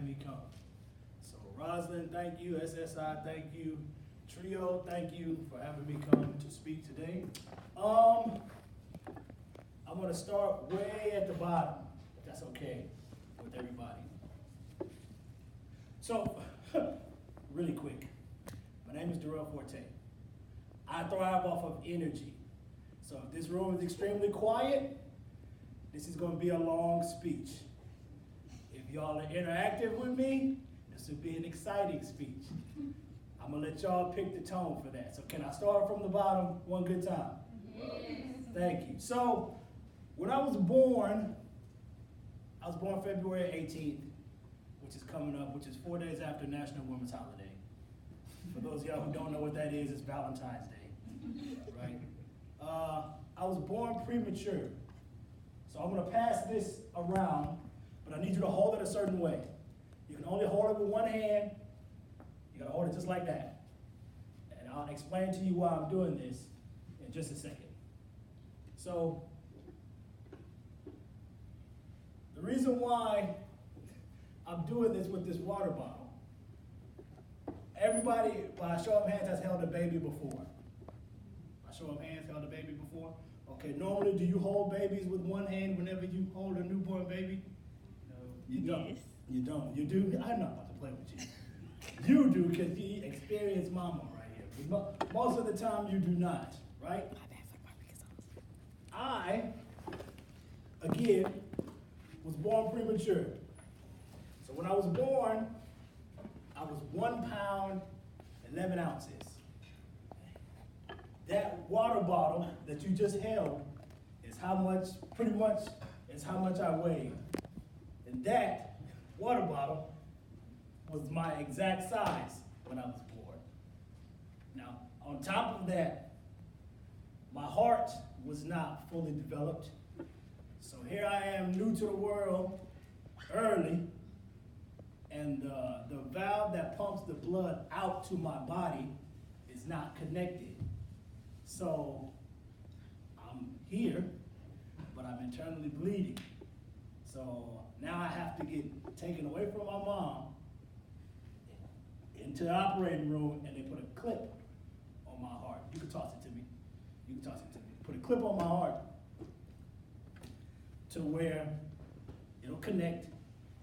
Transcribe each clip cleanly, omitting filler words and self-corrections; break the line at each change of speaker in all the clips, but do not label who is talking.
having me come. So Rosalind, thank you. SSI, thank you. Trio, thank you for having me come to speak today. I'm going to start way at the bottom, if that's okay with everybody. So, really quick, my name is Darrell Forte. I thrive off of energy. So if this room is extremely quiet, this is going to be a long speech. If y'all are interactive with me, this will be an exciting speech. I'm going to let y'all pick the tone for that. So can I start from the bottom one good time? Yes. Thank you. So when I was born February 18th, which is coming up, which is 4 days after National Women's Holiday. For those of y'all who don't know what that is, it's Valentine's Day, right? I was born premature. So I'm going to pass this around, but I need you to hold it a certain way. You can only hold it with one hand. You got to hold it just like that. And I'll explain to you why I'm doing this in just a second. So the reason why I'm doing this with this water bottle, everybody, by show of hands, has held a baby before. By show of hands, held a baby before? Okay, normally do you hold babies with one hand whenever you hold a newborn baby? No. You don't. Yes. You don't. You do? I'm not about to play with you. You do, because you experience mama right here. But most of the time you do not, right? I, again, was born premature. So when I was born, I was 1 pound, 11 ounces. That water bottle that you just held is how much, pretty much, is how much I weighed. And that water bottle was my exact size when I was born. Now, on top of that, my heart was not fully developed. So here I am, new to the world, early, and the valve that pumps the blood out to my body is not connected. So I'm here, but I'm internally bleeding. So now I have to get taken away from my mom into the operating room, and they put a clip on my heart. You can toss it to me. You can toss it to me. Put a clip on my heart to where it'll connect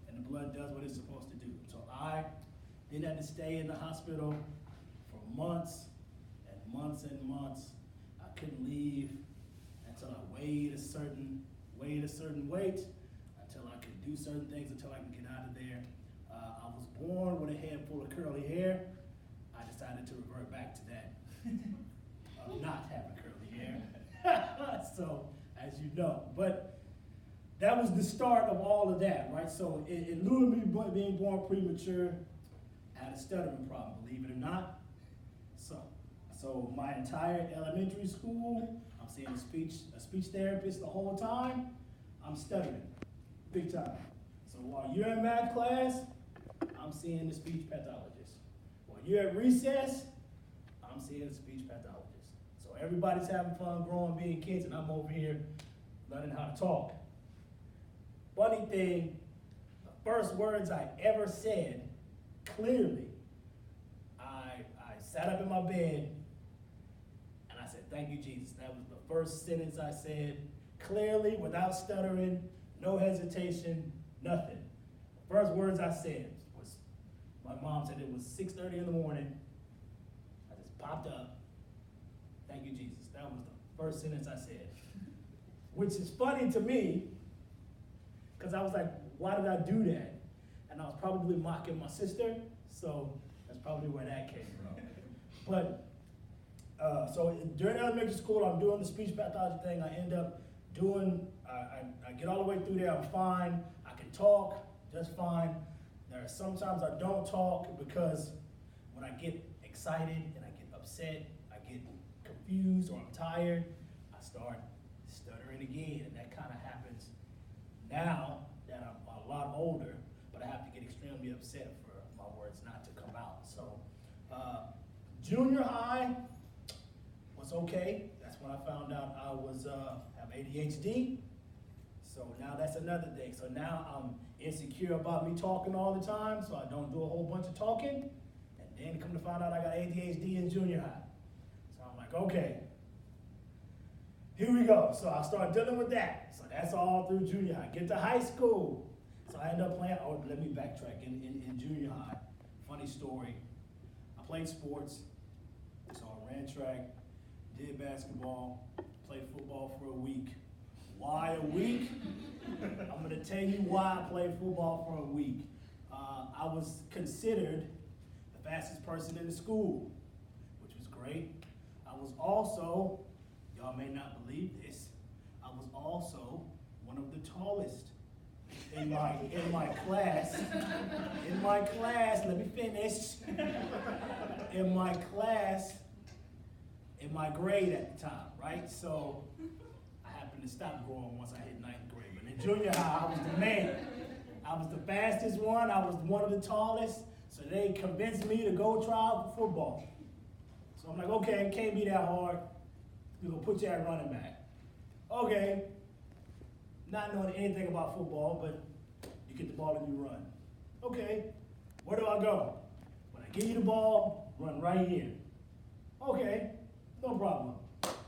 and the blood does what it's supposed to do. So I then had to stay in the hospital for months and months and months. I couldn't leave until I weighed a certain weight, until I could do certain things, until I could get out of there. I was born with a head full of curly hair. I decided to revert back to that, not having curly hair. So, as you know, but that was the start of all of that, right? So in lieu of me being born premature, I had a stuttering problem, believe it or not. So my entire elementary school, I'm seeing a speech therapist the whole time. I'm stuttering, big time. So while you're in math class, I'm seeing the speech pathologist. While you're at recess, I'm seeing the speech pathologist. So everybody's having fun growing, being kids, and I'm over here learning how to talk. Funny thing, the first words I ever said, clearly, I sat up in my bed and I said, "Thank you, Jesus." That was the first sentence I said, clearly, without stuttering, no hesitation, nothing. The first words I said was, my mom said it was 6:30 in the morning. I just popped up, "Thank you, Jesus." That was the first sentence I said, which is funny to me, because I was like, why did I do that? And I was probably mocking my sister, so that's probably where that came from. But, so during elementary school, I'm doing the speech pathology thing. I end up doing, I get all the way through there, I'm fine. I can talk just fine. There are sometimes I don't talk because when I get excited and I get upset, I get confused or I'm tired, I start stuttering again, and that kind of happens now that I'm a lot older, but I have to get extremely upset for my words not to come out. So junior high was okay. That's when I found out I was have ADHD. So now that's another thing. So now I'm insecure about me talking all the time, so I don't do a whole bunch of talking. And then come to find out I got ADHD in junior high. So I'm like, okay, here we go. So I start dealing with that. So that's all through junior high. Get to high school. So I end up playing, oh, let me backtrack. In junior high, funny story. I played sports. So I ran track, did basketball, played football for a week. Why a week? I'm gonna tell you why I played football for a week. I was considered the fastest person in the school, which was great. I was also, y'all may not believe this, I was also one of the tallest in my class. In my class, let me finish. In my class, in my grade at the time, right? So I happened to stop growing once I hit 9th grade. But in junior high, I was the man. I was the fastest one. I was one of the tallest. So they convinced me to go try out for football. So I'm like, okay, it can't be that hard. We're gonna put you at running back. Okay. Not knowing anything about football, but you get the ball and you run. Okay, where do I go? When I give you the ball, run right here. Okay, no problem.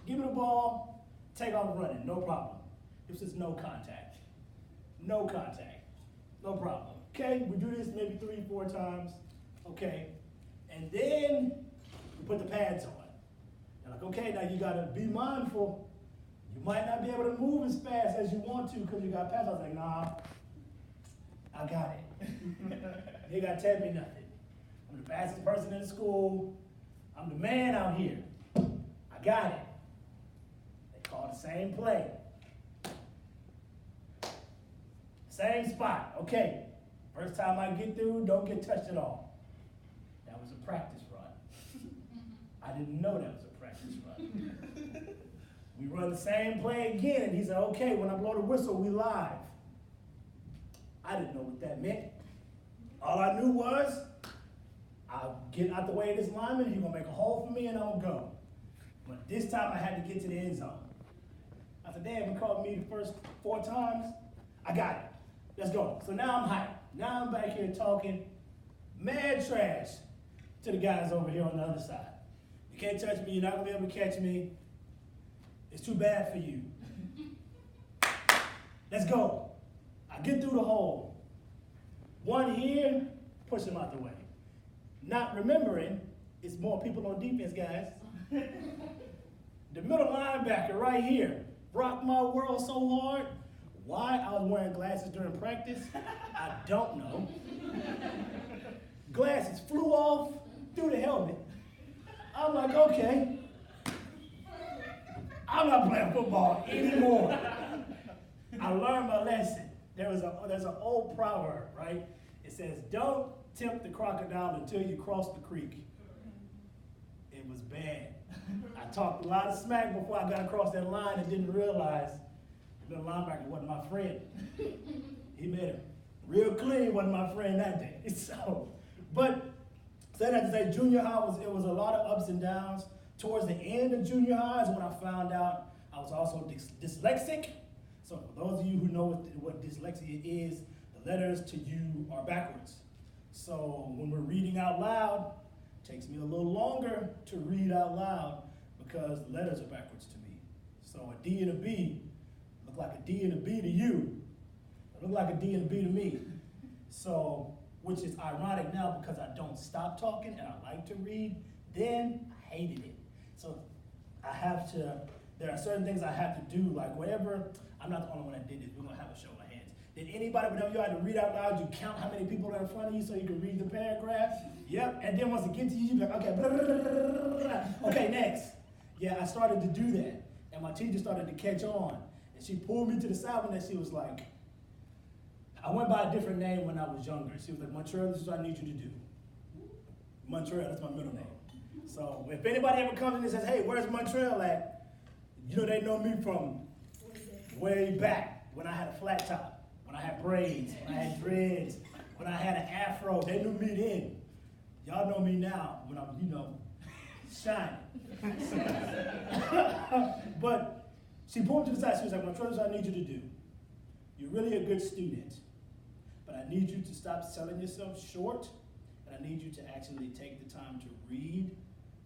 Give me the ball, take off running, no problem. If it's no contact. No contact, no problem. Okay, we do this maybe 3-4 times. Okay, and then we put the pads on. They're like, okay, now you gotta be mindful. You might not be able to move as fast as you want to because you got pads. I was like, nah, I got it. You gotta tell me nothing. I'm the fastest person in the school. I'm the man out here. I got it. They call the same play. Same spot. Okay. First time I get through, don't get touched at all. That was a practice run. I didn't know that was a practice run. We run the same play again, and he said, okay, when I blow the whistle, we live. I didn't know what that meant. All I knew was, I'll get out the way of this lineman, he's gonna make a hole for me, and I'm gonna go. But this time I had to get to the end zone. I said, damn, he called me the first 4 times. I got it. Let's go. So now I'm hyped. Now I'm back here talking mad trash to the guys over here on the other side. You can't touch me, you're not gonna be able to catch me. It's too bad for you. Let's go. I get through the hole. One here, push him out the way. Not remembering, it's more people on defense, guys. The middle linebacker right here rocked my world so hard. Why I was wearing glasses during practice, I don't know. Glasses flew off through the helmet. I'm like, okay. I'm not playing football anymore. I learned my lesson. There's an old proverb, right? It says, don't tempt the crocodile until you cross the creek. It was bad. I talked a lot of smack before I got across that line and didn't realize the linebacker wasn't my friend. He made it real clear he wasn't my friend that day. So that to say, junior high it was a lot of ups and downs. Towards the end of junior high is when I found out I was also dyslexic. So for those of you who know what dyslexia is, the letters to you are backwards. So when we're reading out loud, it takes me a little longer to read out loud because the letters are backwards to me. So a D and a B look like a D and a B to you. It look like a D and a B to me. So, which is ironic now because I don't stop talking and I like to read. Then I hated it. So there are certain things I have to do, like whatever. I'm not the only one that did this. We're gonna have a show of hands. Did anybody, whenever you had to read out loud, you count how many people are in front of you so you can read the paragraph? Yep, and then once it gets to you, you're like, okay, blah, blah, blah, blah. Okay, next. Yeah, I started to do that, and my teacher started to catch on, and she pulled me to the side and she was like, I went by a different name when I was younger. She was like, Montreal, this is what I need you to do. Montreal, that's my middle name. So if anybody ever comes in and says, hey, where's Montreal at? You know they know me from way back when I had a flat top, when I had braids, when I had dreads, when I had an afro. They knew me then. Y'all know me now when I'm, shining. But she pulled me to the side. She was like, Montreal, this is what I need you to do. you're really a good student, but I need you to stop selling yourself short, and I need you to actually take the time to read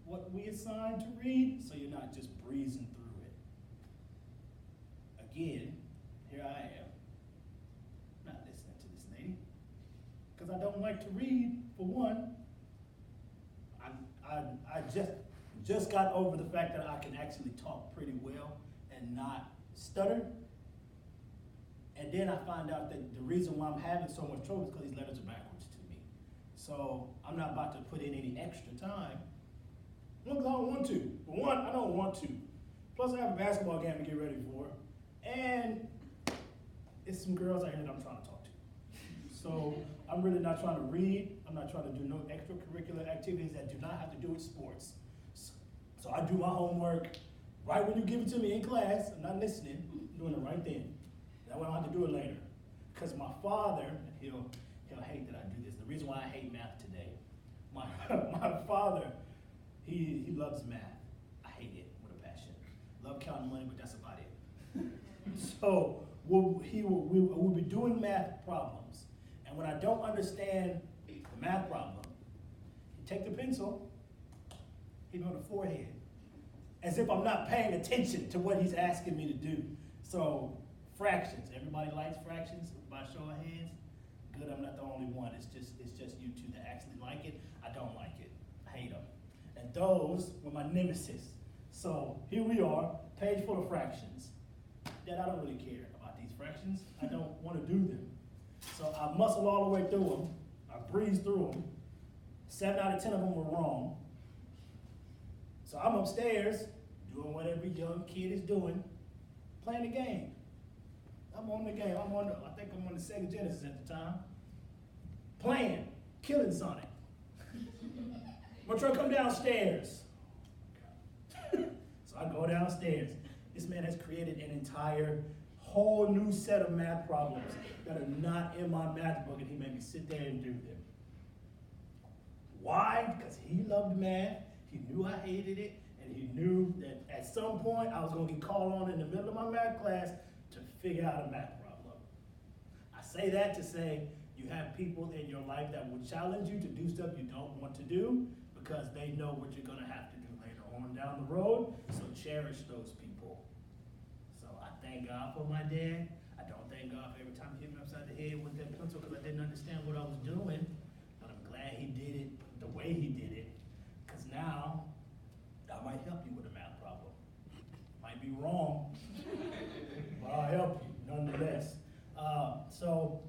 what we assigned to read, so you're not just breezing through it. Again, here I am, not listening to this lady, because I don't like to read, for one. I just got over the fact that I can actually talk pretty well and not stutter. And then I find out that the reason why I'm having so much trouble is because these letters are backwards to me. So I'm not about to put in any extra time. One, because I don't want to. For one, I don't want to. Plus, I have a basketball game to get ready for. And it's some girls out here that I'm trying to talk to. So I'm really not trying to read. I'm not trying to do no extracurricular activities that do not have to do with sports. So I do my homework right when you give it to me in class. I'm not listening. I'm doing it right then. That way I don't have to do it later. Because my father, and he'll hate that I do this. The reason why I hate math today, my father, he loves math. I hate it with a passion. Love counting money, but that's about it. So we'll be doing math problems. And when I don't understand the math problem, he take the pencil, hit me on the forehead, as if I'm not paying attention to what he's asking me to do. So fractions, everybody likes fractions by show of hands. Good, I'm not the only one. It's just you two that actually like it. I don't like it. I hate them. And those were my nemesis. So here we are, page full of fractions. Dad, I don't really care about these fractions. I don't want to do them. So I muscle all the way through them. I breeze through them. 7 out of 10 of them were wrong. So I'm upstairs doing what every young kid is doing, playing the game. I'm on the game. I think I'm on the Sega Genesis at the time. Playing, killing Sonic. My truck come downstairs. So I go downstairs. This man has created an entire whole new set of math problems that are not in my math book, and he made me sit there and do them. Why? Because he loved math, he knew I hated it, and he knew that at some point I was going to get called on in the middle of my math class to figure out a math problem. I say that to say you have people in your life that will challenge you to do stuff you don't want to do because they know what you're going to have to do later on down the road, so cherish those people. So I thank God for my dad. I don't thank God for every time he hit me upside the head with that pencil because I didn't understand what I was doing, but I'm glad he did it the way he did it, because now I might help you with a math problem. Might be wrong, but I'll help you nonetheless. So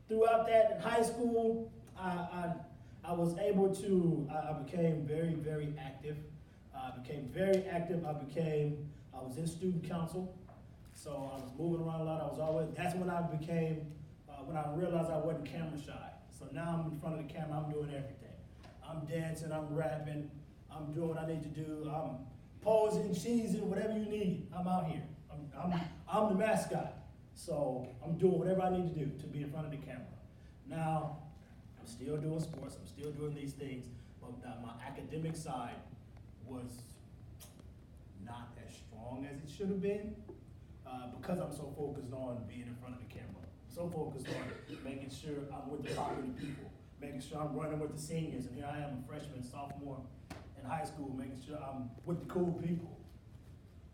throughout that in high school, I was able to, I became very, very active. I was in student council, so I was moving around a lot. That's when I became, when I realized I wasn't camera shy. So now I'm in front of the camera, I'm doing everything. I'm dancing, I'm rapping, I'm doing what I need to do, I'm posing, cheesing, whatever you need, I'm out here. I'm the mascot, so I'm doing whatever I need to do to be in front of the camera. Now, I'm still doing sports, I'm still doing these things, but my academic side was not as strong as it should have been because I'm so focused on being in front of the camera. So focused on making sure I'm with the popular people, making sure I'm running with the seniors, and here I am, a freshman, sophomore in high school, making sure I'm with the cool people.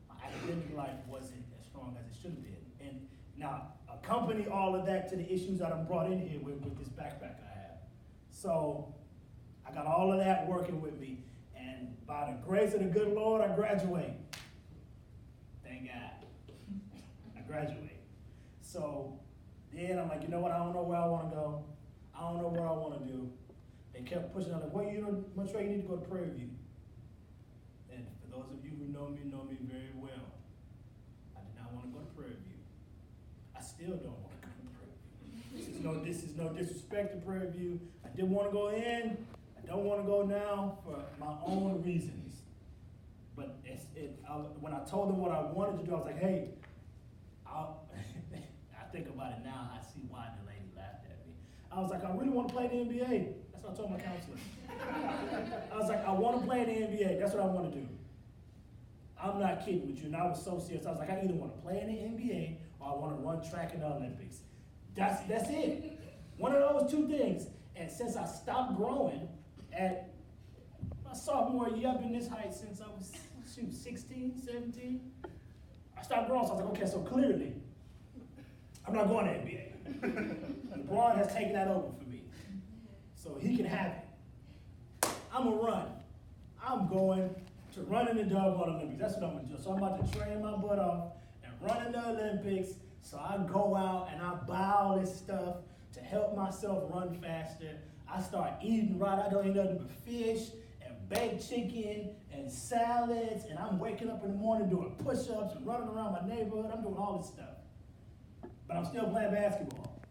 My academic life wasn't as strong as it should have been. And now, accompany all of that to the issues that I'm brought in here with this backpack I have. So, I got all of that working with me, and by the grace of the good Lord, I graduate. Thank God. I graduate. So, then I'm like, you know what, I don't know where I want to go. I don't know what I want to do. They kept pushing out, like, well, you know, Montreal, you need to go to Prairie View. And for those of you who know me very well. I did not want to go to Prairie View. I still don't want to go to Prairie View. This is no disrespect to Prairie View. I didn't want to go in. I don't want to go now for my own reasons. But when I told them what I wanted to do, I was like, hey, I think about it now, I see why the lady laughed at me. I was like, I really want to play in the NBA. That's what I told my counselor. I was like, I want to play in the NBA. That's what I want to do. I'm not kidding with you. And I was so serious. I was like, I either want to play in the NBA or I want to run track in the Olympics. That's it. One of those two things. And since I stopped growing at my sophomore year, I've been this height since I was 16, 17. I stopped growing, so I was like, okay, so clearly, I'm not going to NBA. LeBron has taken that over for me. So he can have it. I'm going to run. I'm going to run in the doggone Olympics. That's what I'm going to do. So I'm about to train my butt off and run in the Olympics. So I go out and I buy all this stuff to help myself run faster. I start eating right. I don't eat nothing but fish and baked chicken and salads. And I'm waking up in the morning doing push-ups and running around my neighborhood. I'm doing all this stuff. But I'm still playing basketball.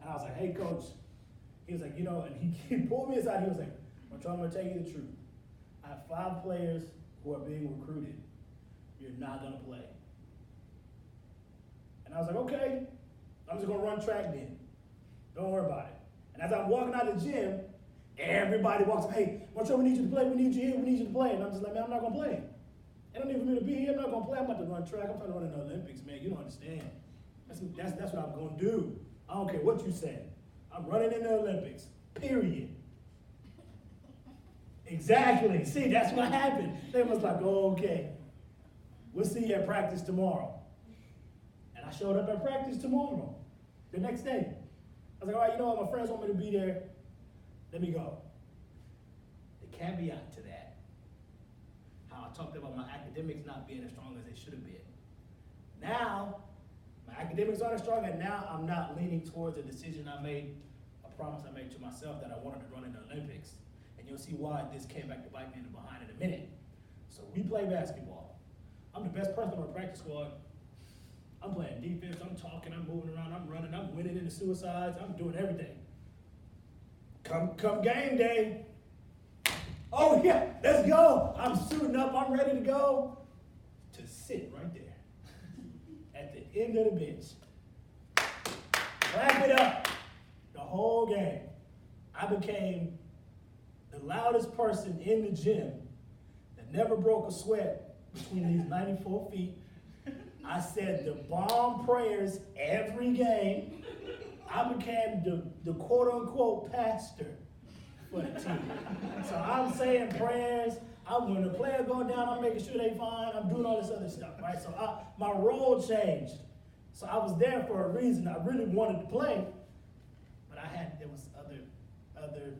And I was like, hey, coach. He was like, you know, and he pulled me aside. He was like, I'm trying to tell you the truth. I have 5 players who are being recruited. You're not going to play. And I was like, okay, I'm just going to run track then. Don't worry about it. And as I'm walking out of the gym, everybody walks up, hey, Montreal, we need you to play. We need you here. We need you to play. And I'm just like, man, I'm not going to play. They don't need for me to be here. I'm not going to play. I'm about to run track. I'm trying to run in the Olympics, man. You don't understand. That's what I'm going to do. I don't care what you say. I'm running in the Olympics, period. Exactly. See, that's what happened. They was like, oh, okay. We'll see you at practice tomorrow. And I showed up at practice tomorrow, the next day. I was like, all right, you know what? My friends want me to be there. Let me go. The caveat to that, how I talked about my academics not being as strong as they should have been. Now, my academics aren't as strong, and now I'm not leaning towards a decision I made, a promise I made to myself that I wanted to run in the Olympics. And you'll see why this came back to bite me in the behind in a minute. So we play basketball. I'm the best person on the practice squad. I'm playing defense, I'm talking, I'm moving around, I'm running, I'm winning in the suicides, I'm doing everything. Come game day. Oh yeah, let's go. I'm suiting up, I'm ready to go. To sit right there at the end of the bench. Wrap it up. The whole game. I became the loudest person in the gym that never broke a sweat between these 94 feet. I said the bomb prayers every game. I became the quote-unquote pastor for the team. So I'm saying prayers. When the player go down, I'm making sure they fine. I'm doing all this other stuff, right? So my role changed. So I was there for a reason. I really wanted to play, but there was other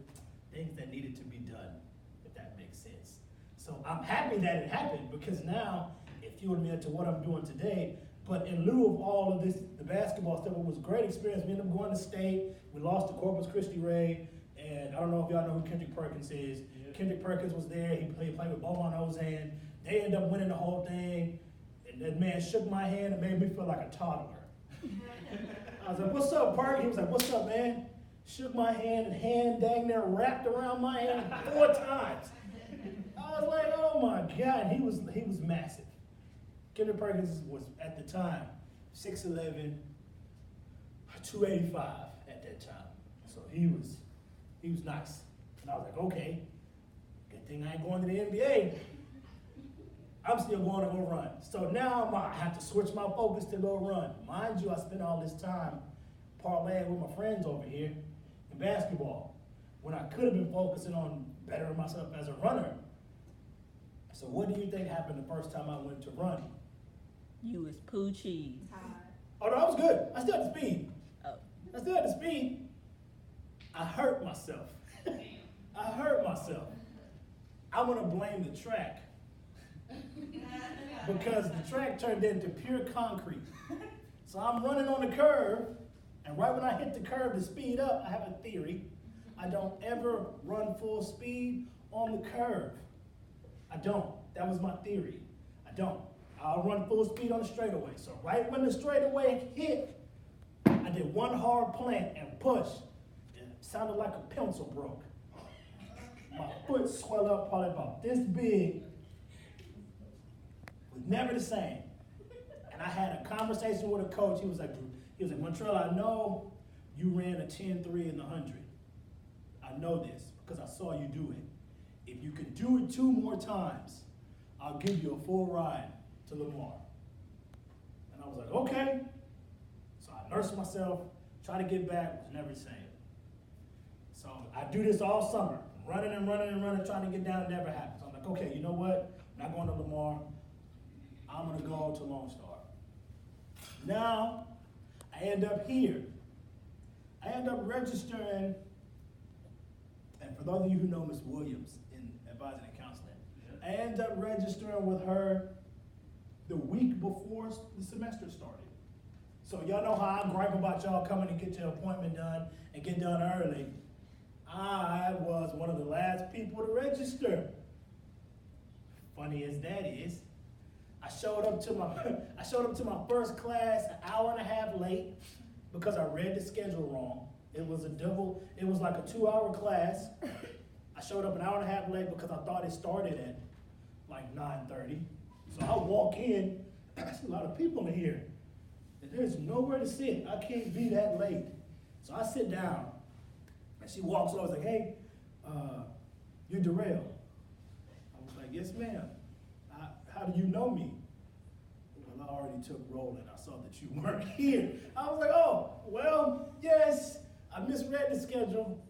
things that needed to be done, if that makes sense. So I'm happy that it happened, because now it fueled me into what I'm doing today. But in lieu of all of this, the basketball stuff, it was a great experience. We ended up going to state. We lost to Corpus Christi Ray. And I don't know if y'all know who Kendrick Perkins is. Yeah. Kendrick Perkins was there. He played with Beaumont Ozan. They ended up winning the whole thing. And that man shook my hand and made me feel like a toddler. I was like, what's up, Perk? He was like, what's up, man? Shook my hand, and hand dang near wrapped around my hand 4 times. I was like, oh my God. He was massive. Kendrick Perkins was, at the time, 6'11", 285 at that time. So he was nice. And I was like, okay, good thing I ain't going to the NBA. I'm still going to go run. So now I have to switch my focus to go run. Mind you, I spent all this time parlaying with my friends over here in basketball, when I could have been focusing on bettering myself as a runner. So what do you think happened the first time I went to run?
You was poo cheese.
Oh, no, I was good. I still had the speed. I still had the speed. I hurt myself. I want to blame the track, because the track turned into pure concrete. So I'm running on the curve, and right when I hit the curve to speed up, I have a theory. I don't ever run full speed on the curve. I don't. That was my theory. I don't. I'll run full speed on the straightaway. So right when the straightaway hit, I did one hard plant and push. It sounded like a pencil broke. My foot swelled up probably about this big. Was never the same. And I had a conversation with a coach. He was like, Montreal, I know you ran a 10-3 in the 100. I know this because I saw you do it. If you could do it 2 more times, I'll give you a full ride to Lamar. And I was like, okay. So I nursed myself, tried to get back, was never the same. So I do this all summer, running and running and running, trying to get down, it never happens. I'm like, okay, you know what? I'm not going to Lamar. I'm going to go to Lone Star. Now, I end up here. I end up registering, and for those of you who know Ms. Williams in advising and counseling, I end up registering with her the week before the semester started. So y'all know how I gripe about y'all coming to get your appointment done and get done early. I was one of the last people to register. Funny as that is, I showed up to my first class an hour and a half late because I read the schedule wrong. It was like a 2-hour class. I showed up an hour and a half late because I thought it started at like 9:30. So I walk in, there's a lot of people in here, and there's nowhere to sit. I can't be that late. So I sit down, and she walks over and like, hey, you're Darrell. I was like, yes, ma'am. How do you know me? Well, I already took roll and I saw that you weren't here. I was like, oh, well, yes, I misread the schedule.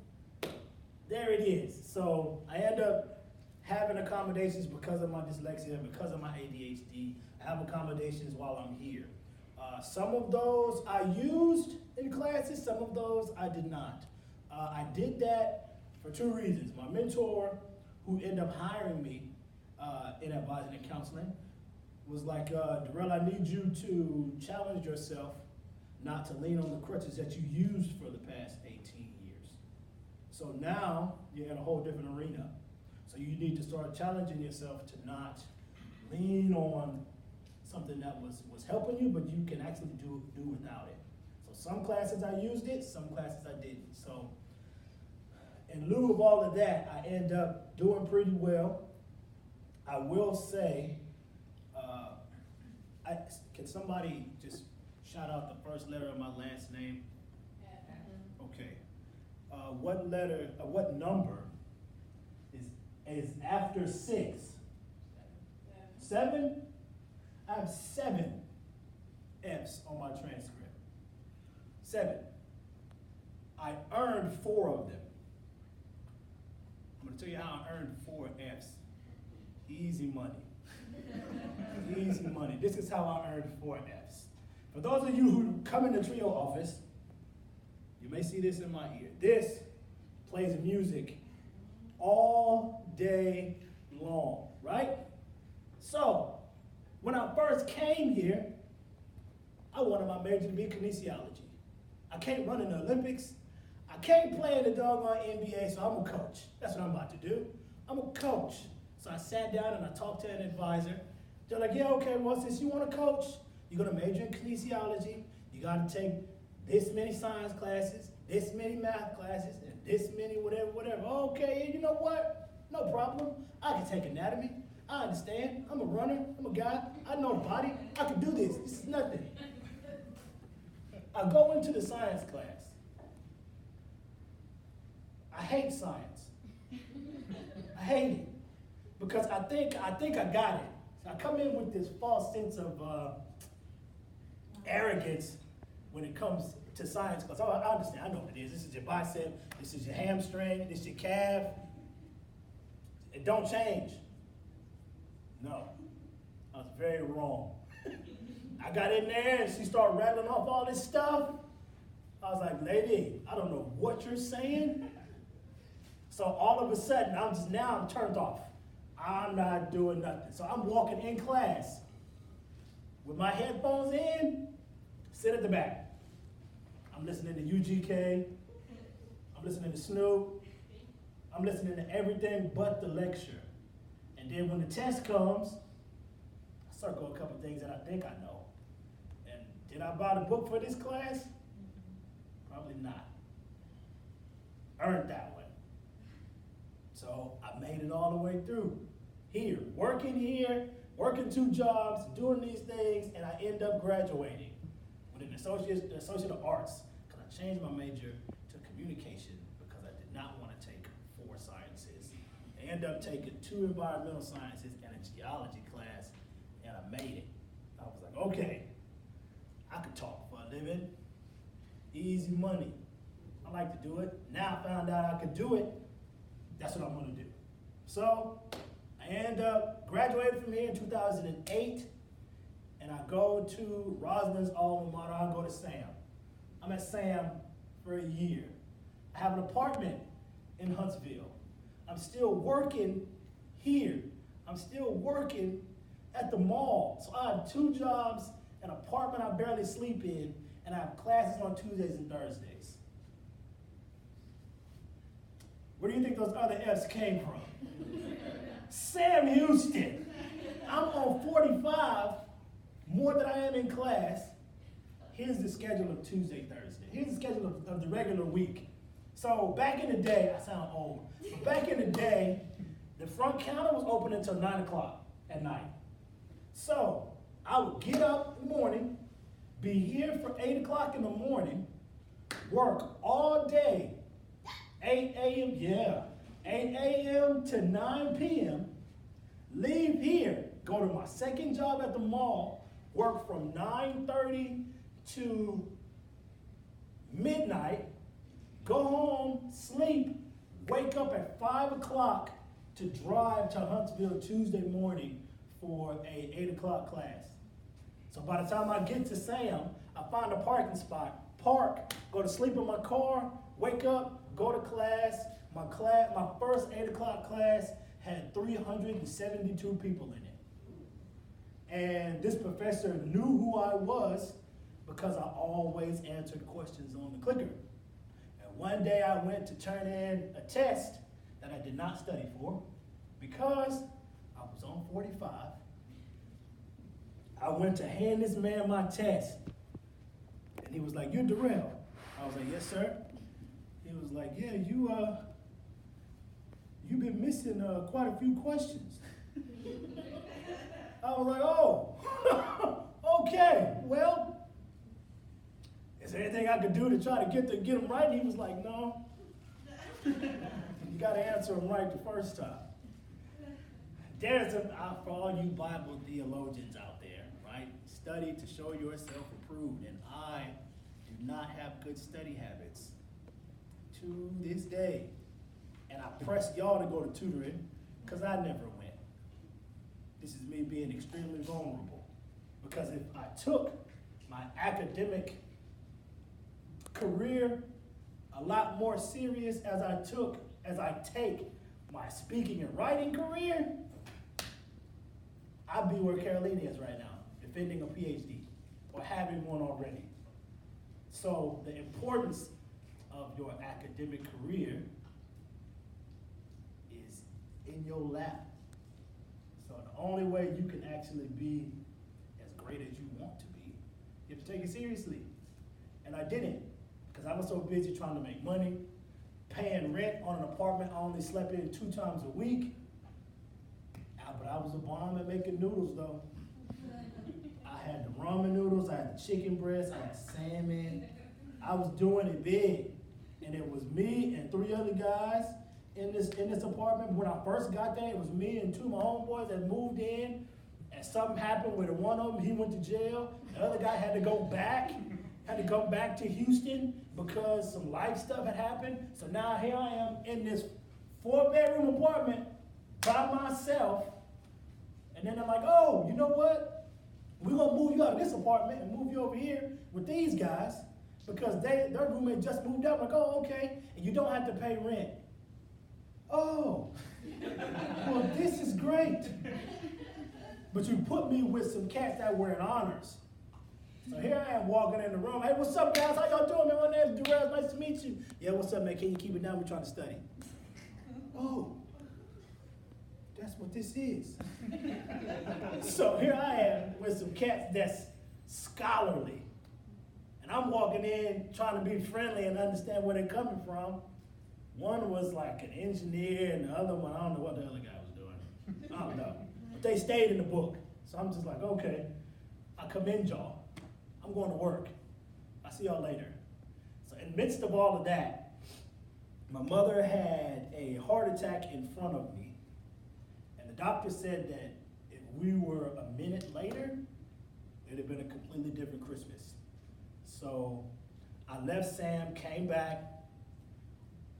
There it is. So I end up having accommodations because of my dyslexia, because of my ADHD. I have accommodations while I'm here. Some of those I used in classes, some of those I did not. I did that for 2 reasons. My mentor, who ended up hiring me in advising and counseling, was like, Darrell, I need you to challenge yourself not to lean on the crutches that you used for the past 18 years. So now you're in a whole different arena. So you need to start challenging yourself to not lean on something that was helping you, but you can actually do without it. So some classes I used it, some classes I didn't. So in lieu of all of that, I end up doing pretty well. I will say, can somebody just shout out the first letter of my last name? Okay. What number is after 6? 7? I have 7 F's on my transcript. 7. I earned 4 of them. I'm going to tell you how I earned 4 F's. Easy money. Easy money. This is how I earned 4 F's. For those of you who come in the Trio office, you may see this in my ear. This plays music all day long, right? So, when I first came here, I wanted my major to be kinesiology. I can't run in the Olympics. I can't play in the doggone NBA, so I'm a coach. That's what I'm about to do. I'm a coach. So I sat down and I talked to an advisor. They're like, yeah, okay, well, since you want to coach, you're going to major in kinesiology. You got to take this many science classes, this many math classes, and this many whatever. Okay, you know what? No problem. I can take anatomy. I understand. I'm a runner. I'm a guy. I know the body. I can do this. This is nothing. I go into the science class. I hate science. I hate it because I think I got it. So I come in with this false sense of arrogance when it comes to science class. Oh, I understand. I know what it is. This is your bicep. This is your hamstring. This is your calf. It don't change. No, I was very wrong. I got in there and she started rattling off all this stuff. I was like, lady, I don't know what you're saying. So all of a sudden, I'm turned off. I'm not doing nothing. So I'm walking in class with my headphones in, sit at the back. I'm listening to UGK. I'm listening to Snoop. I'm listening to everything but the lecture. And then when the test comes, I circle a couple things that I think I know. And did I buy the book for this class? Probably not. Earned that one. So I made it all the way through. Here, working 2 jobs, doing these things, and I end up graduating with an Associate of Arts because I changed my major to communication because I did not want to take 4 sciences. ended up taking 2 environmental sciences and a geology class, and I made it. I was like, okay, I could talk for a living. Easy money. I like to do it. Now I found out I could do it. That's what I'm gonna do. So I end up graduating from here in 2008, and I go to Rosalind's alma mater. I go to Sam. I'm at Sam for a year. I have an apartment in Huntsville. I'm still working here. I'm still working at the mall. So I have 2 jobs, an apartment I barely sleep in, and I have classes on Tuesdays and Thursdays. Where do you think those other F's came from? Sam Houston. I'm on 45 more than I am in class. Here's the schedule of Tuesday, Thursday. Here's the schedule of the regular week. So back in the day, I sound old, but back in the day, the front counter was open until 9 o'clock at night. So I would get up in the morning, be here for 8 o'clock in the morning, work all day, 8 a.m., 8 a.m. to 9 p.m., leave here, go to my second job at the mall, work from 9:30 to midnight, go home, sleep, wake up at 5 o'clock to drive to Huntsville Tuesday morning for a 8 o'clock class. So by the time I get to Sam, I find a parking spot, park, go to sleep in my car, wake up, go to class. My first 8 o'clock class had 372 people in it. And this professor knew who I was because I always answered questions on the clicker. And one day I went to turn in a test that I did not study for because I was on 45. I went to hand this man my test, and he was like, "You're Darrell." I was like, "Yes, sir." He was like, "Yeah, you've been missing quite a few questions." I was like, "Oh, okay, well, is there anything I could do to try to get them right?" And he was like, "No, you got to answer them right the first time." There's for all you Bible theologians out there, right? Study to show yourself approved, and I do not have good study habits to this day. And I pressed y'all to go to tutoring because I never went. This is me being extremely vulnerable. Because if I took my academic career a lot more serious as I take my speaking and writing career, I'd be where Carolina is right now, defending a PhD or having one already. So the importance of your academic career is in your lap. So the only way you can actually be as great as you want to be, you have to take it seriously. And I didn't, because I was so busy trying to make money, paying rent on an apartment I only slept in 2 times a week. But I was a bomb at making noodles, though. I had the ramen noodles, I had the chicken breast, I had salmon. I was doing it big. And it was me and 3 other guys in this apartment. When I first got there, it was me and 2 of my homeboys that moved in. And something happened where one of them, he went to jail. The other guy had to go back, to Houston because some life stuff had happened. So now here I am in this 4-bedroom apartment by myself. And then I'm like, "Oh, you know what? We're going to move you out of this apartment and move you over here with these guys because their roommate just moved out." I'm like, "Oh, okay. And you don't have to pay rent." "Oh, well, this is great. But you put me with some cats that were in honors." So here I am walking in the room. "Hey, what's up, guys? How y'all doing, man? My name's Darrell. Nice to meet you." "Yeah, what's up, man? Can you keep it down? We're trying to study." "Oh. That's what this is." So here I am with some cats that's scholarly. And I'm walking in trying to be friendly and understand where they're coming from. One was like an engineer, and the other one, I don't know what the other guy was doing. I don't know. But they stayed in the book. So I'm just like, okay, I commend y'all. I'm going to work. I'll see y'all later. So in the midst of all of that, my mother had a heart attack in front of me. doctor said that if we were a minute later, it'd have been a completely different Christmas. So I left Sam, came back,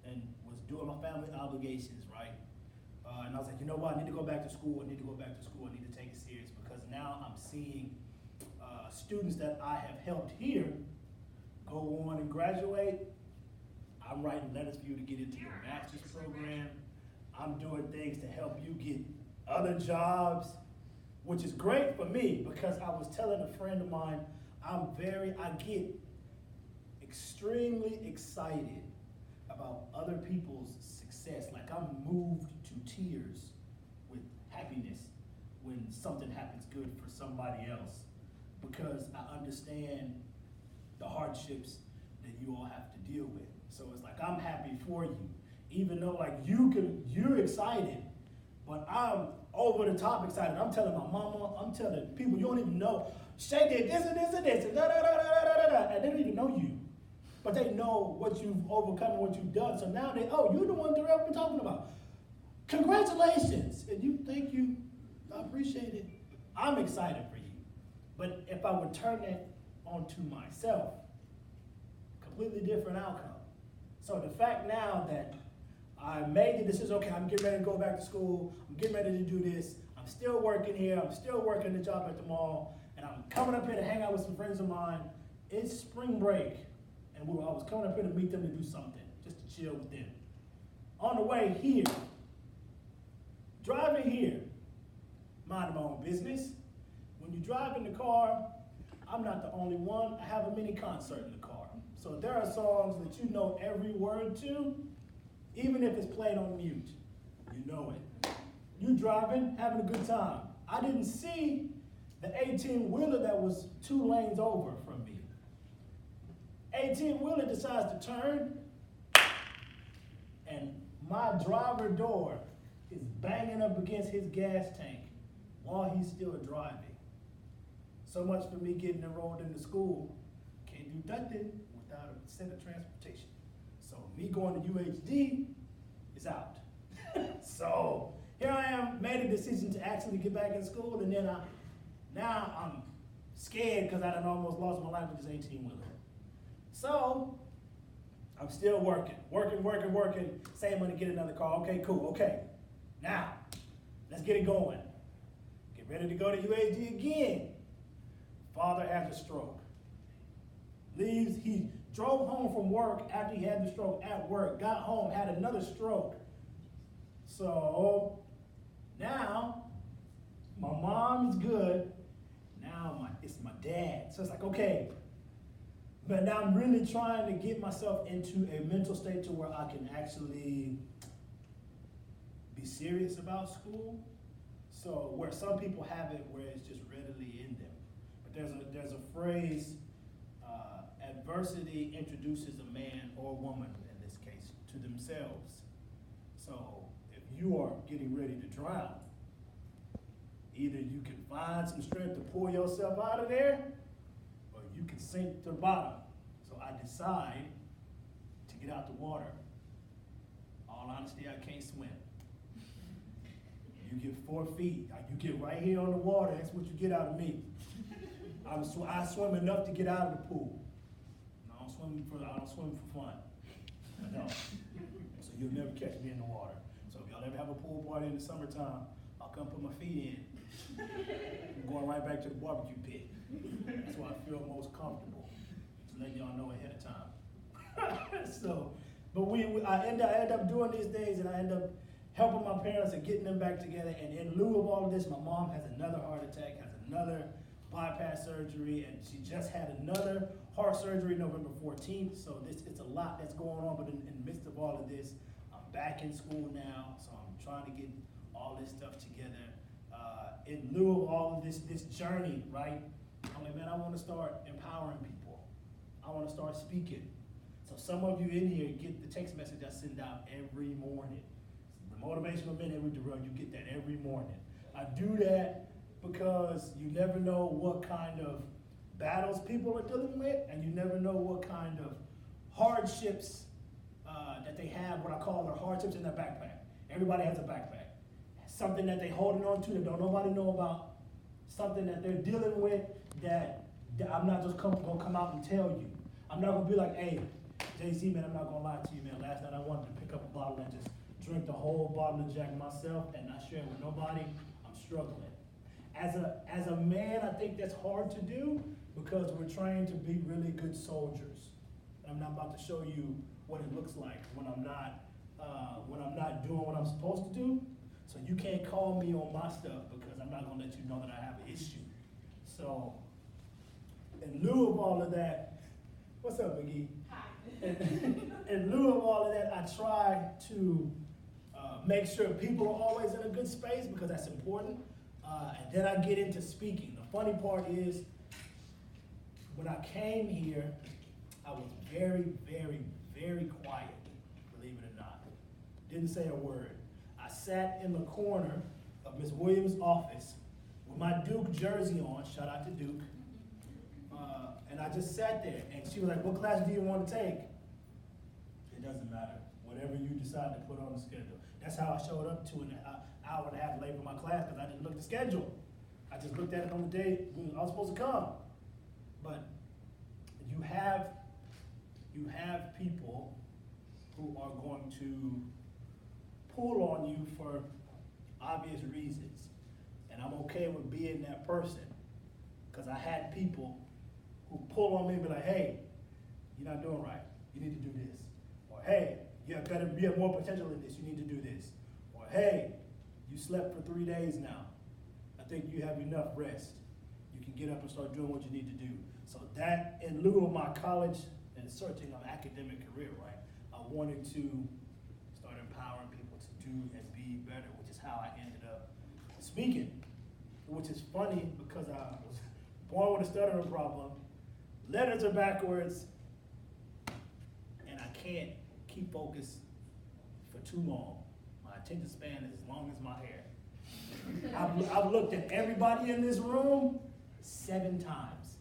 and was doing my family obligations, right? And I was like, you know what, I need to go back to school, I need to go back to school, I need to take it serious, because now I'm seeing students that I have helped here go on and graduate. I'm writing letters for you to get into your master's program. I'm doing things to help you get other jobs, which is great for me, because I was telling a friend of mine, I get extremely excited about other people's success. Like, I'm moved to tears with happiness when something happens good for somebody else, because I understand the hardships that you all have to deal with. So it's like, I'm happy for you, even though like you're excited, but I'm over the top excited. I'm telling my mama, I'm telling people you don't even know, Shay did this and this and this, and da da da da da da da, and they don't even know you. But they know what you've overcome and what you've done. So now you're the one Darrell been talking about. Congratulations. And you, thank you. I appreciate it. I'm excited for you. But if I would turn that onto myself, completely different outcome. So the fact now that I made the decision, okay, I'm getting ready to go back to school, I'm getting ready to do this, I'm still working here, I'm still working the job at the mall, and I'm coming up here to hang out with some friends of mine. It's spring break, and I was coming up here to meet them to do something, just to chill with them. On the way here, driving here, minding my own business. When you drive in the car, I'm not the only one. I have a mini concert in the car. So there are songs that you know every word to, even if it's played on mute. You know it. You driving, having a good time. I didn't see the 18-wheeler that was 2 lanes over from me. 18-wheeler decides to turn, and my driver door is banging up against his gas tank while he's still driving. So much for me getting enrolled into school. Can't do nothing without a set of transportation. So me going to UHD is out. So here I am, made a decision to actually get back in school, and then now I'm scared because I done almost lost my life with this 18-wheeler. So I'm still working, same money to get another car. Okay, cool, okay. Now, let's get it going. Get ready to go to UHD again. Father has a stroke. He drove home from work after he had the stroke at work, got home, had another stroke. So now my mom is good. Now it's my dad. So it's like, okay. But now I'm really trying to get myself into a mental state to where I can actually be serious about school. So where some people have it where it's just readily in them. But there's a phrase, adversity introduces a man or woman, in this case, to themselves. So if you are getting ready to drown, either you can find some strength to pull yourself out of there, or you can sink to the bottom. So I decide to get out the water. All honesty, I can't swim. You get 4 feet, you get right here on the water, that's what you get out of me. I swim enough to get out of the pool. I don't swim for fun. I don't. So you'll never catch me in the water. So if y'all ever have a pool party in the summertime, I'll come put my feet in. I'm going right back to the barbecue pit. That's where I feel most comfortable. To let y'all know ahead of time. So, but I end up doing these things, and I end up helping my parents and getting them back together. And in lieu of all of this, my mom has another heart attack, has another bypass surgery, and she just had another heart surgery November 14th. So it's a lot that's going on, but in the midst of all of this, I'm back in school now, so I'm trying to get all this stuff together. In lieu of all of this journey, right? I'm like, man, I want to start empowering people. I want to start speaking. So some of you in here get the text message I send out every morning. The Motivational Minute with Darrell, you get that every morning. I do that because you never know what kind of battles people are dealing with, and you never know what kind of hardships that they have, what I call their hardships in their backpack. Everybody has a backpack. something that they holding on to that don't nobody know about, something that they're dealing with that I'm not just gonna come out and tell you. I'm not gonna be like, hey, JC, man, I'm not gonna lie to you, man. Last night I wanted to pick up a bottle and just drink the whole bottle of Jack myself and not share it with nobody. I'm struggling. As a man, I think that's hard to do because we're trying to be really good soldiers. And I'm not about to show you what it looks like when I'm not doing what I'm supposed to do. So you can't call me on my stuff because I'm not gonna let you know that I have an issue. So, in lieu of all of that, what's up, McGee?
Hi.
In lieu of all of that, I try to make sure people are always in a good space because that's important. And then I get into speaking. The funny part is, when I came here, I was very, very, very quiet, believe it or not. Didn't say a word. I sat in the corner of Ms. Williams' office with my Duke jersey on, shout out to Duke. And I just sat there, and she was like, what class do you want to take? It doesn't matter. Whatever you decide to put on the schedule. That's how I showed up 2 hour and a half late for my class because I didn't look at the schedule. I just looked at it on the day when I was supposed to come. But you have people who are going to pull on you for obvious reasons. And I'm okay with being that person because I had people who pull on me and be like, hey, you're not doing right. You need to do this. Or hey, you have more potential in this. You need to do this. Or hey, you slept for 3 days now. I think you have enough rest. You can get up and start doing what you need to do. So that, in lieu of my college and searching of academic career, right, I wanted to start empowering people to do and be better, which is how I ended up speaking. Which is funny because I was born with a stuttering problem. Letters are backwards, and I can't keep focused for too long. My attention span is as long as my hair. I've looked at everybody in this room 7 times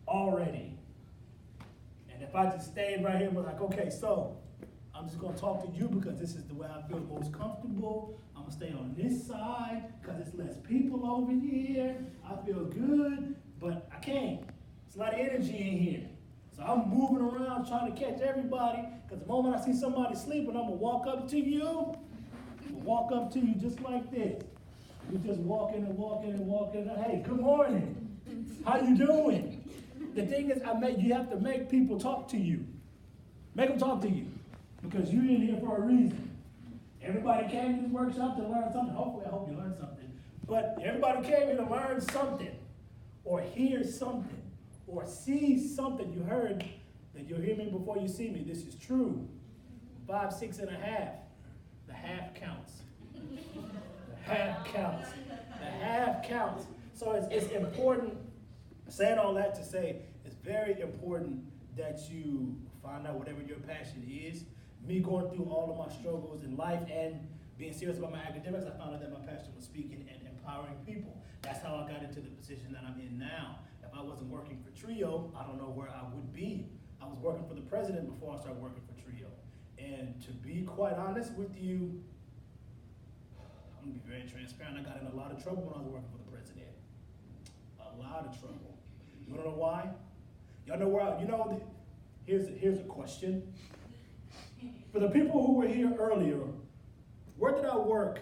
already. And if I just stayed right here and was like, okay, so I'm just gonna talk to you because this is the way I feel most comfortable. I'm gonna stay on this side because it's less people over here. I feel good, but I can't. There's a lot of energy in here. So I'm moving around trying to catch everybody because the moment I see somebody sleeping, I'm gonna walk up to you. Walk up to you just like this. You're just walking and walking and walking. Hey, good morning. How you doing? The thing is, you have to make people talk to you. Make them talk to you because you're in here for a reason. Everybody came to this workshop to learn something. Hopefully, I hope you learned something. But everybody came here to learn something or hear something or see something. You heard that you'll hear me before you see me. This is true. 5, 6 and a half. The half counts. The half counts. The half counts. So it's important, saying all that to say, it's very important that you find out whatever your passion is. Me going through all of my struggles in life and being serious about my academics, I found out that my passion was speaking and empowering people. That's how I got into the position that I'm in now. If I wasn't working for TRIO, I don't know where I would be. I was working for the president before I started working for TRIO. And to be quite honest with you, I'm gonna be very transparent. I got in a lot of trouble when I was working for the president. A lot of trouble. You wanna know why? Y'all know where here's a question. For the people who were here earlier, where did I work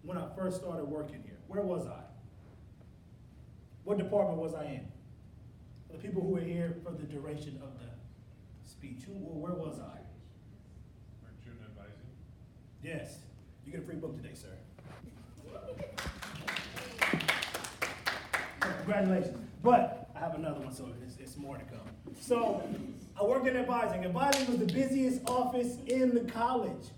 when I first started working here? Where was I? What department was I in? For the people who were here for the duration of the speech, where was I?
Weren't you in advising?
Yes. You get a free book today, sir. Congratulations. But I have another one, so it's more to come. So I worked in advising. Advising was the busiest office in the college.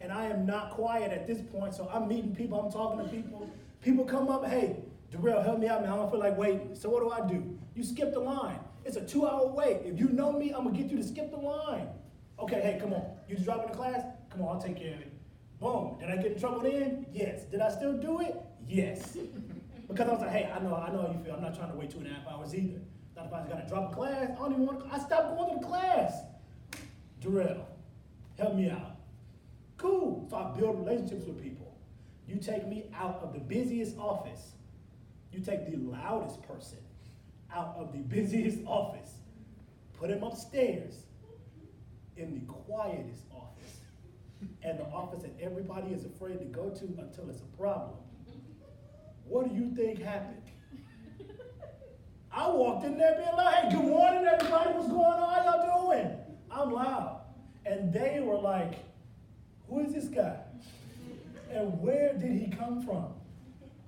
And I am not quiet at this point, so I'm meeting people, I'm talking to people. People come up, hey, Darrell, help me out, man. I don't feel like waiting. So what do? You skip the line. It's a 2-hour wait. If you know me, I'm gonna get you to skip the line. Okay, hey, come on. You just dropping the class? Come on, I'll take care of it. Boom. Did I get in trouble then? Yes. Did I still do it? Yes. Because I was like, hey, I know how you feel. I'm not trying to wait 2.5 hours either. Not if I just gotta drop a class. I don't even want to, I stopped going to the class. Darrell, help me out. Cool. start building relationships with people. You take me out of the busiest office. You take the loudest person out of the busiest office. Put him upstairs in the quietest office. And the office that everybody is afraid to go to until it's a problem. What do you think happened? I walked in there being like, hey, good morning, everybody. What's going on? How y'all doing? I'm loud. And they were like, who is this guy? And where did he come from?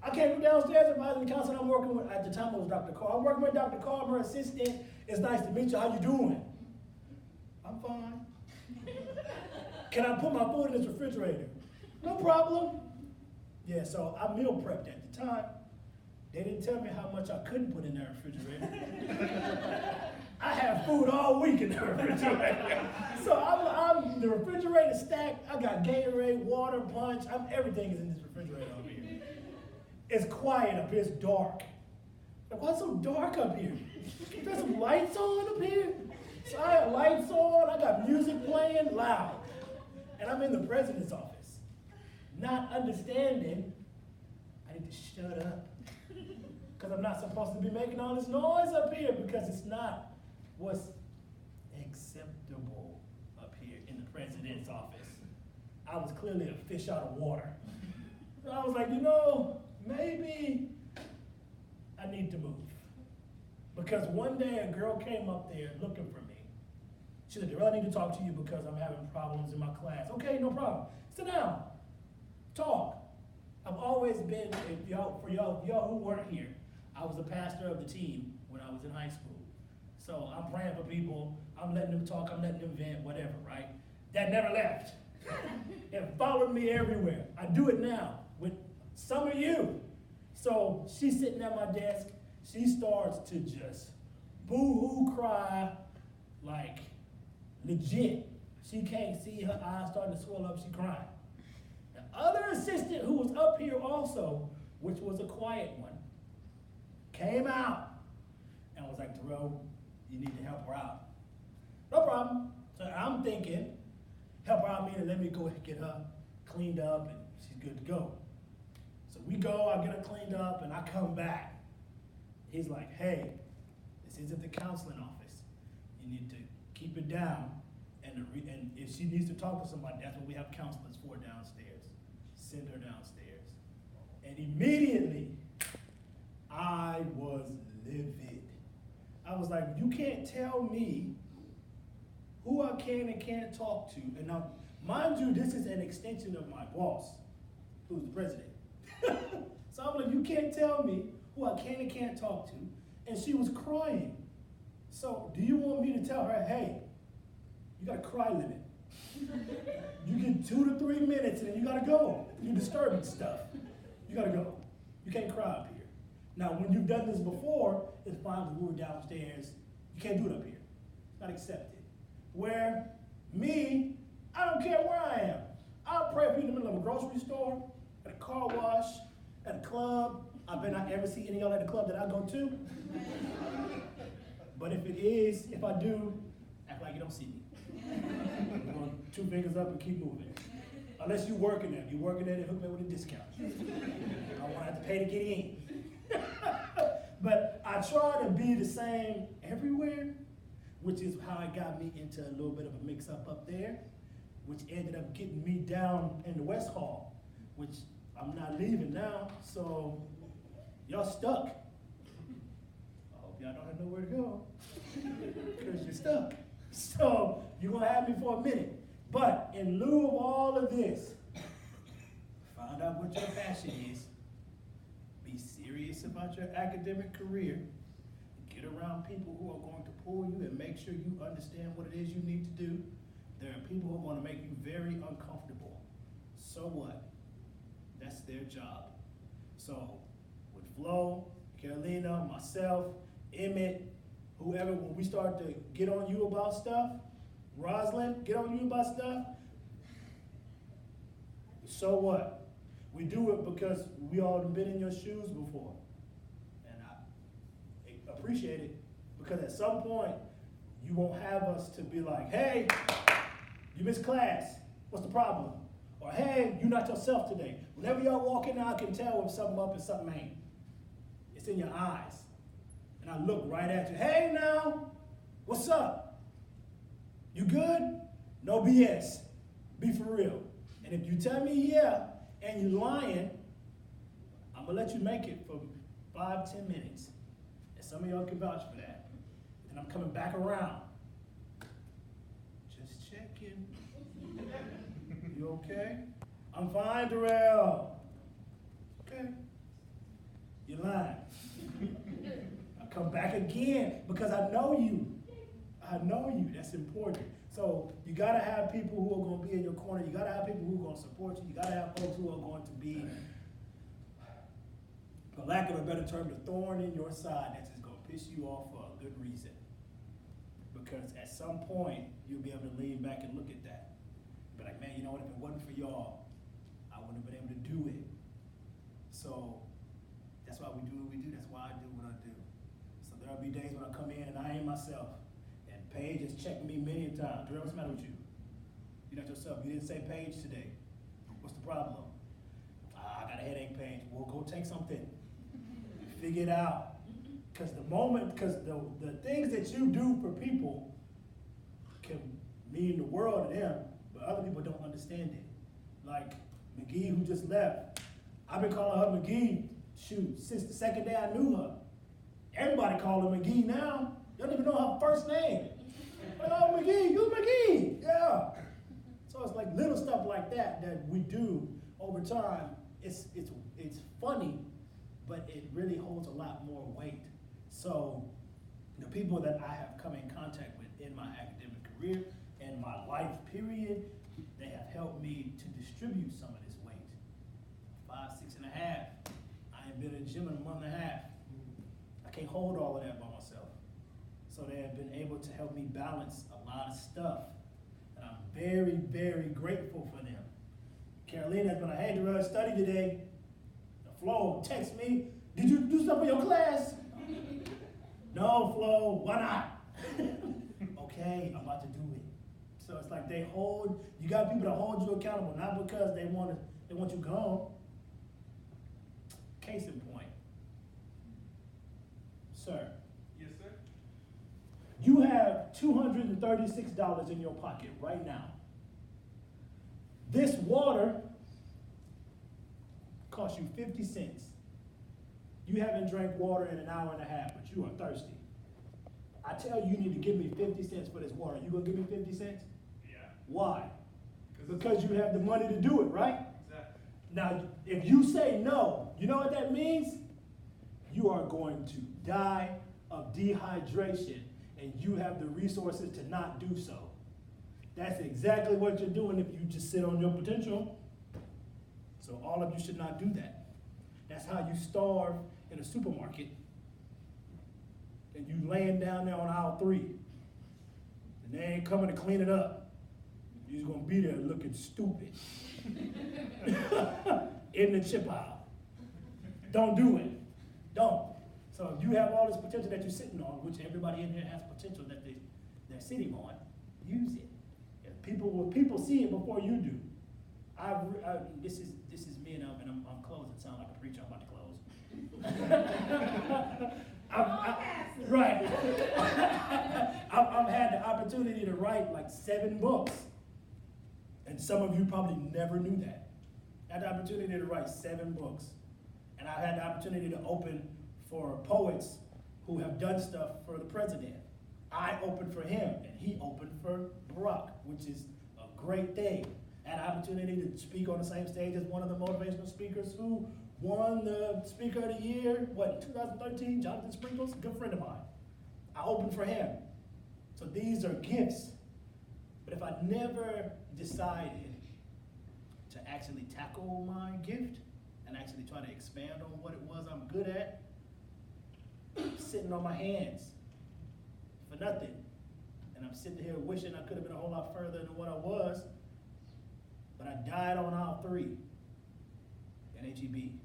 I came from downstairs, advising the counselor I'm working with. At the time, it was Dr. Carr. I'm working with Dr. Carr, her assistant. It's nice to meet you. How you doing? I'm fine. Can I put my food in this refrigerator? No problem. Yeah, so I meal prepped at the time. They didn't tell me how much I couldn't put in that refrigerator. I have food all week in the refrigerator. So I'm the refrigerator stacked. I got Gatorade, water, punch. Everything is in this refrigerator up here. It's quiet up here. It's dark. Like, why so dark up here? There's some lights on up here. So I had lights on. I got music playing loud. And I'm in the president's office. Not understanding, I need to shut up. Because I'm not supposed to be making all this noise up here because it's not what's acceptable up here in the president's office. I was clearly a fish out of water. So I was like, maybe I need to move. Because one day a girl came up there looking for me. She said, I need to talk to you because I'm having problems in my class. Okay, no problem. Sit down. Talk. I've always been, for y'all who weren't here, I was the pastor of the team when I was in high school. So I'm praying for people, I'm letting them talk, I'm letting them vent, whatever, right? That never left. It followed me everywhere. I do it now with some of you. So she's sitting at my desk, she starts to just boo-hoo cry, like legit. She can't see, her eyes starting to swell up, she crying. The other assistant who was up here also, which was a quiet one, came out and was like, Terrell, you need to help her out. No problem. So I'm thinking, help her out meaning let me go get her cleaned up and she's good to go. So we go, I get her cleaned up and I come back. He's like, hey, this isn't the counseling office. You need to keep it down. And if she needs to talk to somebody, that's what we have counselors for downstairs. Send her downstairs. And immediately, I was livid. I was like, you can't tell me who I can and can't talk to. And now, mind you, this is an extension of my boss, who's the president. So I'm like, you can't tell me who I can and can't talk to. And she was crying. So do you want me to tell her, hey, you got a cry limit. You get 2 to 3 minutes and then you gotta go. You're disturbing stuff. You gotta go. You can't cry up here. Now, when you've done this before, it's fine because we were downstairs. You can't do it up here. It's not accepted. Where me, I don't care where I am. I'll pray for you in the middle of a grocery store, at a car wash, at a club. I bet not ever see any of y'all at the club that I go to. But if I do, act like you don't see me. I'm going 2 fingers up and keep moving. Unless you're working there. You're working there, they hook me with a discount. I won't have to pay to get in. But I try to be the same everywhere, which is how it got me into a little bit of a mix-up up there, which ended up getting me down in the West Hall, which I'm not leaving now, so y'all stuck. I hope y'all don't have nowhere to go, because you're stuck. So you're gonna have me for a minute. But in lieu of all of this, find out what your passion is, be serious about your academic career, get around people who are going to pull you and make sure you understand what it is you need to do. There are people who want to make you very uncomfortable. So what? That's their job. So with Flo, Carolina, myself, Emmett, whoever, when we start to get on you about stuff, Rosalind, get on you about stuff, so what? We do it because we all have been in your shoes before. And I appreciate it, because at some point, you won't have us to be like, hey, you missed class, what's the problem? Or, hey, you're not yourself today. Whenever y'all walk in there, I can tell if something up and something ain't. It's in your eyes. And I look right at you. Hey, now, what's up? You good? No BS. Be for real. And if you tell me yeah, and you're lying, I'm going to let you make it for 5-10 minutes. And some of y'all can vouch for that. And I'm coming back around. Just checking. You okay? I'm fine, Darrell. Okay. You're lying. I come back again because I know you. I know you. That's important. So you got to have people who are going to be in your corner. You got to have people who are going to support you. You got to have folks who are going to be, for lack of a better term, the thorn in your side that's just going to piss you off for a good reason. Because at some point, you'll be able to lean back and look at that. Be like, man, you know what? If it wasn't for y'all, I wouldn't have been able to do it. So that's why we do what we do. That's why I do what I do. So there'll be days when I come in and I ain't myself. And Paige has checked me many times. Darrell, what's the matter with you? You're not yourself. You didn't say Paige today. What's the problem? I got a headache, Paige. Well, go take something. Figure it out. Because the things that you do for people can mean the world to them, but other people don't understand it. Like McGee, who just left. I've been calling her McGee, since the second day I knew her. Everybody call her McGee now. They don't even know her first name. Oh, McGee, you McGee. Yeah. So it's like little stuff like that we do over time. It's funny, but it really holds a lot more weight. So the people that I have come in contact with in my academic career and my life period, they have helped me to distribute some of this weight. 5, 6.5. I ain't been in the gym in a month and a half. I can't hold all of that by myself. So they have been able to help me balance a lot of stuff. And I'm very, very grateful for them. Carolina's been like, hey, Darrell, study today. The Flo text me, did you do stuff for your class? No, Flo, why not? Okay, I'm about to do it. So it's like you got people that hold you accountable, not because they want you gone. Case in point. Sir.
Yes, sir.
You have $236 in your pocket right now. This water costs you 50 cents. You haven't drank water in an hour and a half, but you are thirsty. I tell you, you need to give me 50 cents for this water. You gonna give me 50 cents?
Yeah.
Why? Because you have the money to do it, right?
Exactly.
Now, if you say no, you know what that means? You are going to die of dehydration, and you have the resources to not do so. That's exactly what you're doing if you just sit on your potential. So all of you should not do that. That's how you starve in a supermarket, and you laying down there on aisle 3, and they ain't coming to clean it up. You're just gonna be there looking stupid in the chip aisle. Don't do it. Don't. So if you have all this potential that you're sitting on, which everybody in here has potential that they're sitting on, use it. If people see it before you do. This is me, and I'm closing. It sounds like a preacher. I'm about to close. Right. I've had the opportunity to write like 7 books, and some of you probably never knew that. I had the opportunity to write 7 books, and I had the opportunity to open for poets who have done stuff for the president. I opened for him, and he opened for Barack, which is a great thing. I had the opportunity to speak on the same stage as one of the motivational speakers who won the Speaker of the Year, 2013, Jonathan Sprinkles, a good friend of mine. I opened for him. So these are gifts. But if I never decided to actually tackle my gift and actually try to expand on what it was I'm good at, sitting on my hands for nothing. And I'm sitting here wishing I could have been a whole lot further than what I was, but I died on aisle 3 at HEB.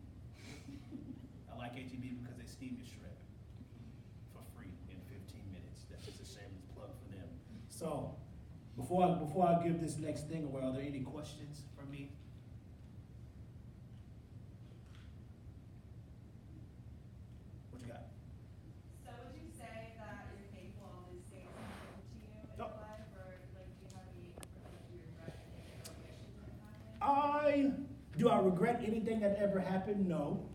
I like HEB because they steam your shrimp for free in 15 minutes. That's just a shameless plug for them. So, before I give this next thing away, are there any questions for me? Do I regret anything that ever happened? No.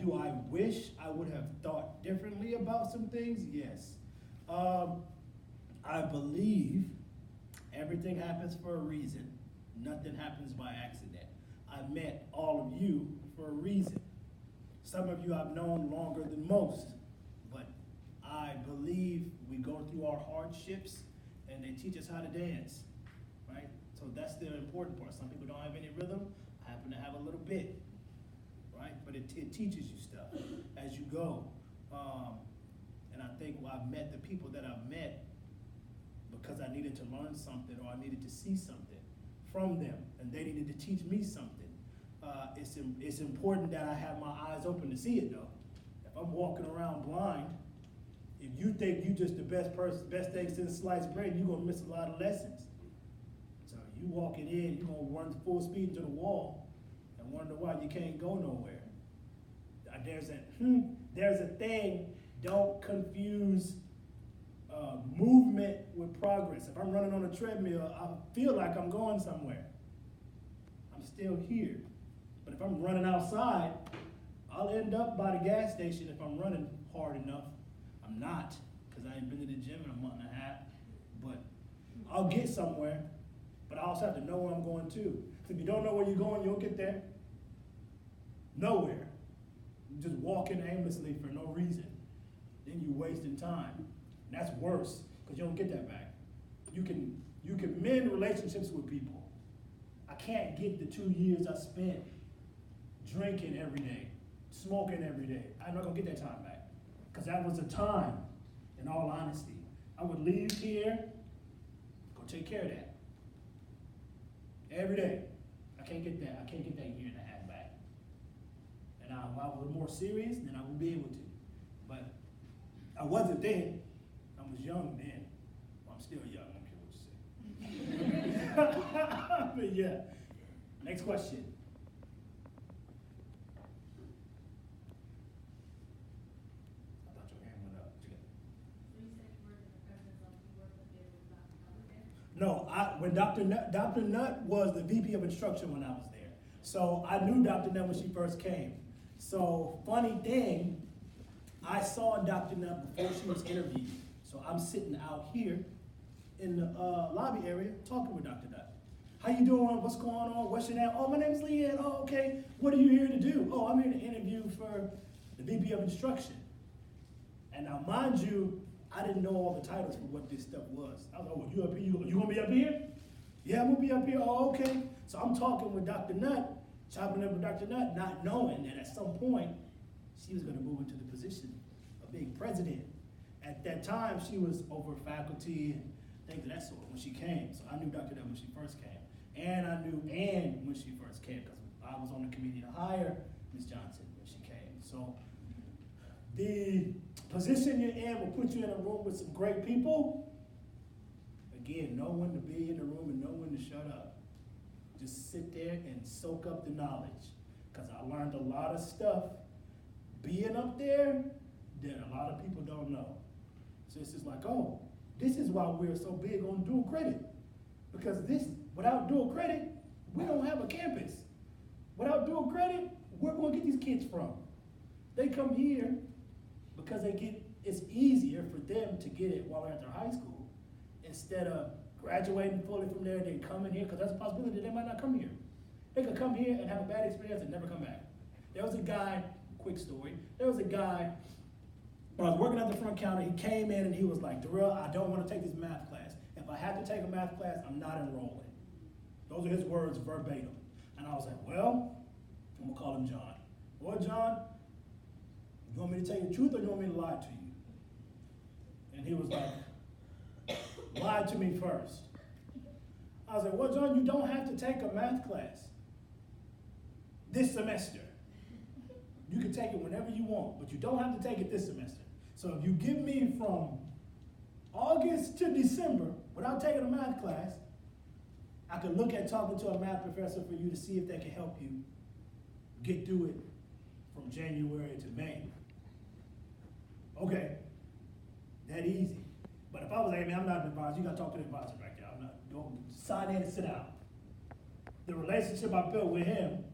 Do I wish I would have thought differently about some things? Yes. I believe everything happens for a reason. Nothing happens by accident. I met all of you for a reason. Some of you I've known longer than most, but I believe we go through our hardships and they teach us how to dance, right? So that's the important part. Some people don't have any rhythm. I happen to have a little bit, right? But it teaches you stuff as you go. And I think I've met the people that I've met because I needed to learn something or I needed to see something from them, and they needed to teach me something. It's important that I have my eyes open to see it though. If I'm walking around blind, if you think you just the best thing since sliced bread, you're gonna miss a lot of lessons. So you walking in, you're gonna run full speed into the wall and wonder why you can't go nowhere. There's a thing, don't confuse movement with progress. If I'm running on a treadmill, I feel like I'm going somewhere. I'm still here. But if I'm running outside, I'll end up by the gas station if I'm running hard enough. I'm not, because I ain't been to the gym in a month and a half. But I'll get somewhere. But I also have to know where I'm going to. If you don't know where you're going, you'll get there. Nowhere. You're just walking aimlessly for no reason. Then you're wasting time. And that's worse, because you don't get that back. You can mend relationships with people. I can't get the 2 years I spent drinking every day, smoking every day. I'm not gonna get that time back. Because that was a time, in all honesty. I would leave here, go take care of that. Every day. I can't get that. I can't get that year and a half back. And if I was more serious, then I would be able to. But I wasn't then. I was young then. Well, I'm still young. I don't care what you say. But yeah. Next question. I thought your hand went up.
So you said you worked in the president's office, you worked up there with Dr. Nutt?
No, when Dr. Nutt was the VP of instruction when I was there. So I knew Dr. Nutt when she first came. So funny thing, I saw Dr. Nutt before she was interviewed. So I'm sitting out here in the lobby area talking with Dr. Nutt. How you doing? What's going on? What's your name? Oh, my name's Leanne. Oh, okay. What are you here to do? Oh, I'm here to interview for the VP of instruction. And now, mind you, I didn't know all the titles for what this stuff was. I was like, oh, you up here? You gonna be up here? Yeah, I'm gonna be up here. Oh, okay. So I'm talking with Dr. Nutt, chopping up with Dr. Nutt, not knowing that at some point she was gonna move into the position of being president. At that time, she was over faculty and things of that sort when she came. So I knew Dr. Nutt when she first came. And I knew Ann when she first came because I was on the committee to hire Ms. Johnson when she came. So the position you're in will put you in a room with some great people. Again, know when to be in the room and know when to shut up. Just sit there and soak up the knowledge. Because I learned a lot of stuff being up there that a lot of people don't know. So it's just like, oh, this is why we're so big on dual credit. Because this, without dual credit, we don't have a campus. Without dual credit, where are we going to get these kids from? They come here because it's easier for them to get it while they're at their high school instead of graduating fully from there and then coming here, because that's a possibility they might not come here. They could come here and have a bad experience and never come back. There was a guy, quick story, there was a guy, when I was working at the front counter, he came in and he was like, Darrell, I don't want to take this math class. If I have to take a math class, I'm not enrolling. Those are his words verbatim. And I was like, well, I'm gonna call him John. Well, John, you want me to tell you the truth or you want me to lie to you? And he was like, lie to me first. I was like, well, John, you don't have to take a math class this semester. You can take it whenever you want, but you don't have to take it this semester. So if you give me from August to December without taking a math class, I could look at talking to a math professor for you to see if they can help you get through it from January to May. Okay, that easy. But if I was, hey man, I'm not an advisor, you gotta talk to the advisor back there. I'm not, don't sign in and sit down. The relationship I built with him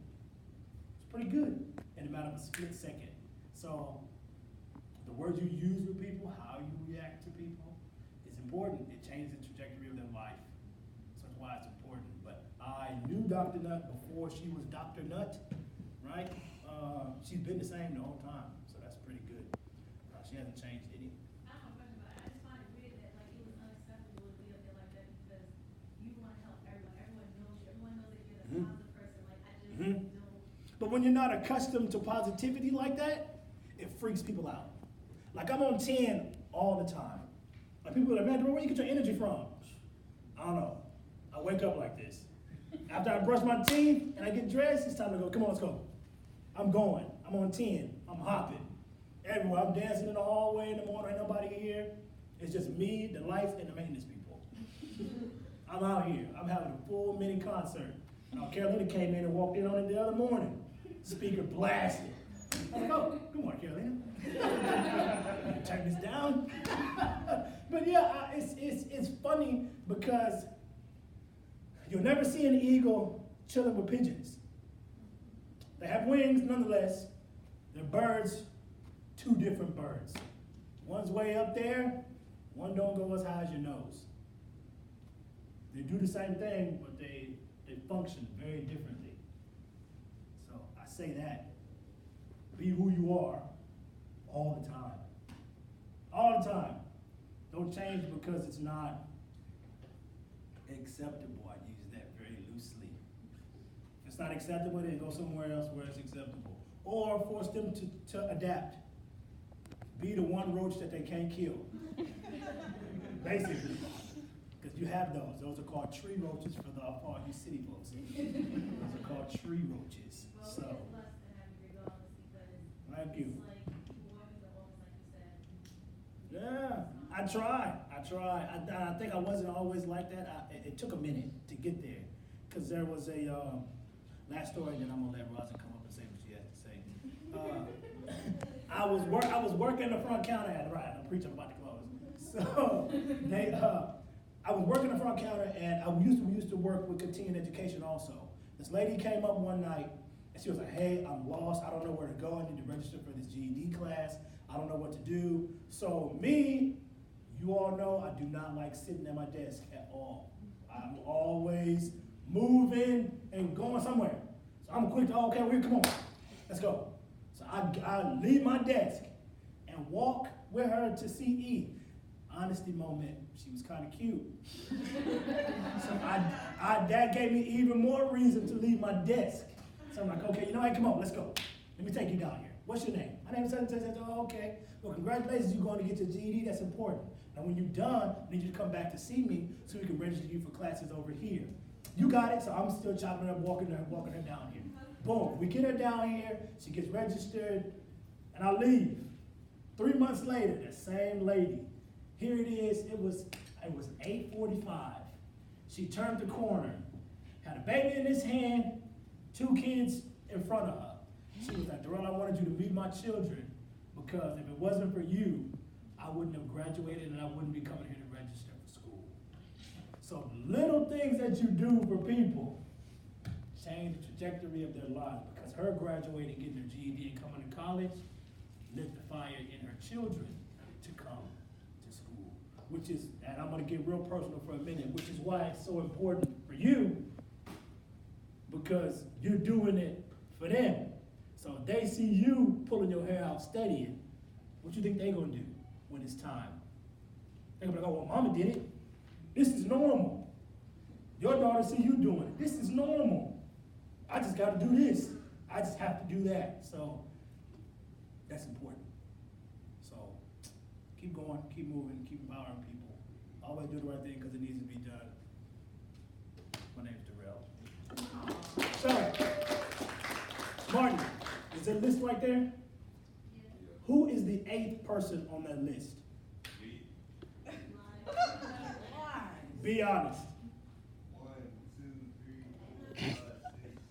was pretty good in a matter of a split second. So the words you use with people, how you react to people, is important. It changes the trajectory of their life. So that's why it's important. But I knew Dr. Nutt before she was Dr. Nutt, right? She's been the same the whole time, so that's pretty good. She hasn't changed any.
I don't have a question, but I just find it weird that like it was unacceptable to be up there like that because you want to help everyone. Everyone knows you. Everyone knows that you're the positive person. Like I just don't.
But when you're not accustomed to positivity like that, it freaks people out. Like I'm on 10 all the time. Like people are like, man, where you get your energy from? I don't know. I wake up like this. After I brush my teeth and I get dressed, it's time to go. Come on, let's go. I'm going. I'm on 10. I'm hopping. Everywhere. I'm dancing in the hallway in the morning. Ain't nobody here. It's just me, the lights, and the maintenance people. I'm out here. I'm having a full mini concert. Carolina came in and walked in on it the other morning. Speaker blasted. I'm like, oh, good morning, Carolina. Turn this down. But yeah, it's funny because you'll never see an eagle chilling with pigeons. They have wings nonetheless. They're birds, two different birds. One's way up there, one don't go as high as your nose. They do the same thing, but they function very differently. So I say that. Be who you are all the time. All the time. Don't change because it's not acceptable. I use that very loosely. If it's not acceptable, then go somewhere else where it's acceptable. Or force them to adapt. Be the one roach that they can't kill. Basically. Because you have those. Those are called tree roaches for the Paul Hughes City folks. Those are called tree roaches.
Well,
So,
we're blessed to have you regardless because
thank you.
it's like working the office like you said.
Yeah, I tried. I think I wasn't always like that. It took a minute to get there. Because there was a, last story, and then I'm going to let Rosin come up and say what she has to say. I was working the front counter at, right, I'm preaching about to close. So, I was working the front counter, and we used to work with continuing education also. This lady came up one night, and she was like, hey, I'm lost. I don't know where to go. I need to register for this GED class. I don't know what to do. So me, you all know I do not like sitting at my desk at all. I'm always moving and going somewhere. So I'm quick to, oh, okay, come on, let's go. So I leave my desk and walk with her to CE. Honesty moment, she was kind of cute. So that gave me even more reason to leave my desk. So I'm like, okay, you know what, come on, let's go. Let me take you down here. What's your name? My name is such. Oh, okay. Well, congratulations, you're going to get your GED, that's important. Now when you're done, I need you to come back to see me so we can register you for classes over here. You got it, so I'm still chopping her up, walking her down here. Boom, we get her down here, she gets registered, and I leave. 3 months later, that same lady, here it is, it was 8:45. She turned the corner, had a baby in his hand, 2 kids in front of her. She was like, Darrell, I wanted you to meet my children because if it wasn't for you, I wouldn't have graduated and I wouldn't be coming here to register for school. So little things that you do for people change the trajectory of their lives because her graduating, getting her GED and coming to college lit the fire in her children to come to school, which is, and I'm gonna get real personal for a minute, which is why it's so important for you because you're doing it for them. So if they see you pulling your hair out studying, what you think they gonna do when it's time? They're gonna be like, oh, well, mama did it. This is normal. Your daughter see you doing it. This is normal. I just gotta do this. I just have to do that. So that's important. So keep going, keep moving, keep empowering people. Always do the right thing because it needs to be done. My name's Darrell. So, Martin, is that list right there?
Yeah.
Who is the 8th person on that list? Be honest.